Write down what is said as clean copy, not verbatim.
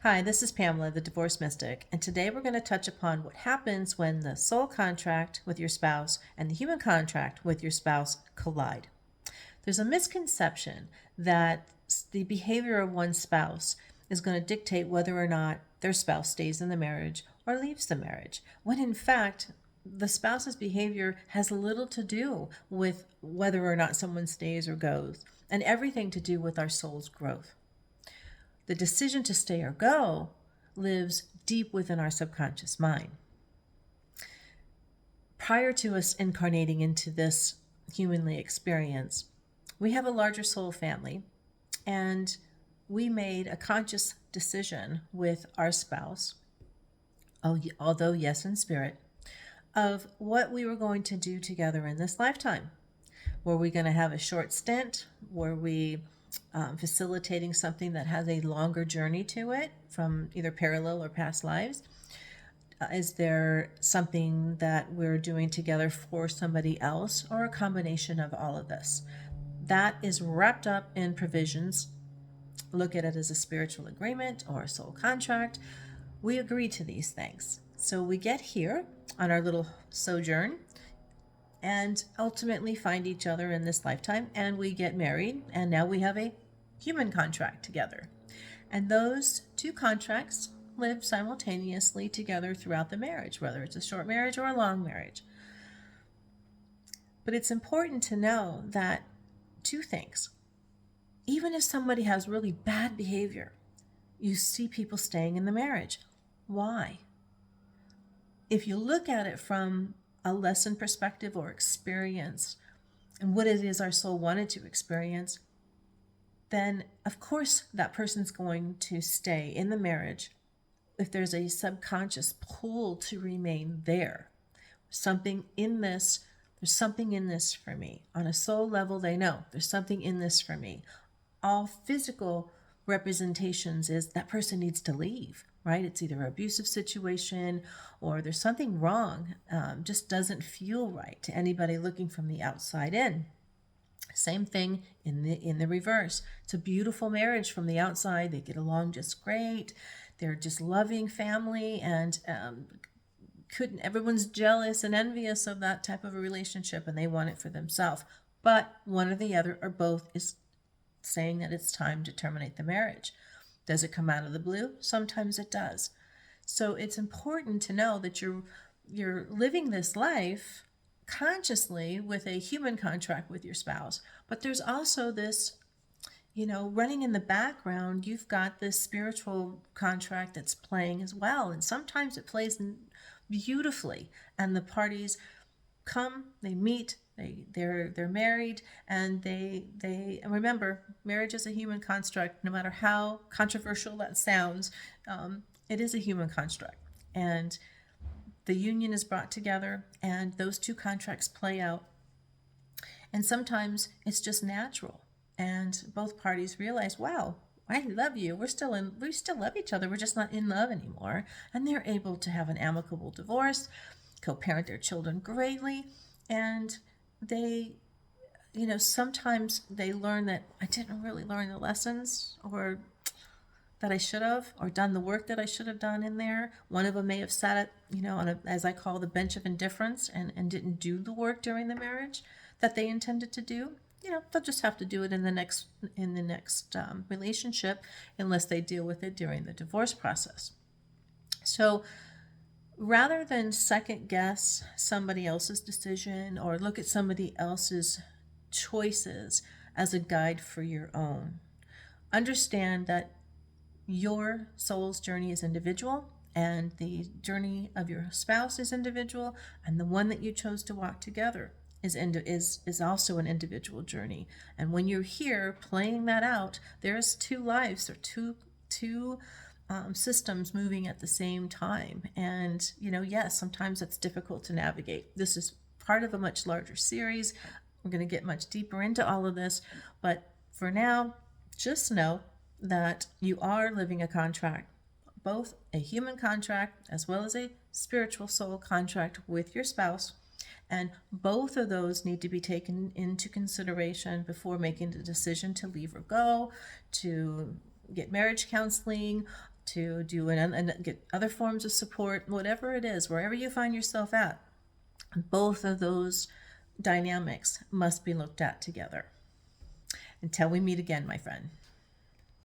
Hi, this is Pamela, the Divorce Mystic, and today we're going to touch upon what happens when the soul contract with your spouse and the human contract with your spouse collide. There's a misconception that the behavior of one spouse is going to dictate whether or not their spouse stays in the marriage or leaves the marriage, when in fact, the spouse's behavior has little to do with whether or not someone stays or goes, and everything to do with our soul's growth. The decision to stay or go lives deep within our subconscious mind. Prior to us incarnating into this humanly experience, we have a larger soul family, and we made a conscious decision with our spouse, although yes, in spirit, of what we were going to do together in this lifetime. Were we going to have a short stint? Were we facilitating something that has a longer journey to it from either parallel or past lives? Is there something that we're doing together for somebody else, or a combination of all of this? That is wrapped up in provisions. Look at it as a spiritual agreement or a soul contract. We agree to these things. So we get here on our little sojourn and ultimately find each other in this lifetime, and we get married, and now we have a human contract together. And those two contracts live simultaneously together throughout the marriage, whether it's a short marriage or a long marriage. But it's important to know that two things. Even if somebody has really bad behavior, you see people staying in the marriage. Why? If you look at it from a lesson perspective or experience, and what it is our soul wanted to experience, then of course that person's going to stay in the marriage if there's a subconscious pull to remain there. There's something in this for me. On a soul level, they know there's something in this for me. All physical representations is that person needs to leave, right? It's either an abusive situation or there's something wrong, just doesn't feel right to anybody looking from the outside in. Same thing in the reverse. It's a beautiful marriage from the outside. They get along just great. They're just loving family, and everyone's jealous and envious of that type of a relationship, and they want it for themselves. But one or the other or both is saying that it's time to terminate the marriage. Does it come out of the blue? Sometimes it does. So it's important to know that you're living this life consciously with a human contract with your spouse, but there's also this, running in the background, you've got this spiritual contract that's playing as well, and sometimes it plays beautifully, and the parties come, they meet, they're married, and they remember, marriage is a human construct. No matter how controversial that sounds, it is a human construct, and the union is brought together, and those two contracts play out. And sometimes it's just natural, and both parties realize, wow, I love you. We still love each other. We're just not in love anymore. And they're able to have an amicable divorce, co-parent their children greatly, and they, sometimes they learn that I didn't really learn the lessons, or that I should have, or done the work that I should have done in there. One of them may have sat at, on a, as I call, the bench of indifference, and didn't do the work during the marriage that they intended to do. They'll just have to do it in the next relationship, unless they deal with it during the divorce process. So rather than second guess somebody else's decision or look at somebody else's choices as a guide for your own, understand that your soul's journey is individual, and the journey of your spouse is individual, and the one that you chose to walk together is also an individual journey. And when you're here playing that out, there's two lives or two systems moving at the same time. And yes, sometimes it's difficult to navigate. This is part of a much larger series. We're going to get much deeper into all of this, but for now, just know that you are living a contract, both a human contract as well as a spiritual soul contract with your spouse, and both of those need to be taken into consideration before making the decision to leave or go, to get marriage counseling, to do and get other forms of support, whatever it is, wherever you find yourself at, both of those dynamics must be looked at together. Until we meet again, my friend.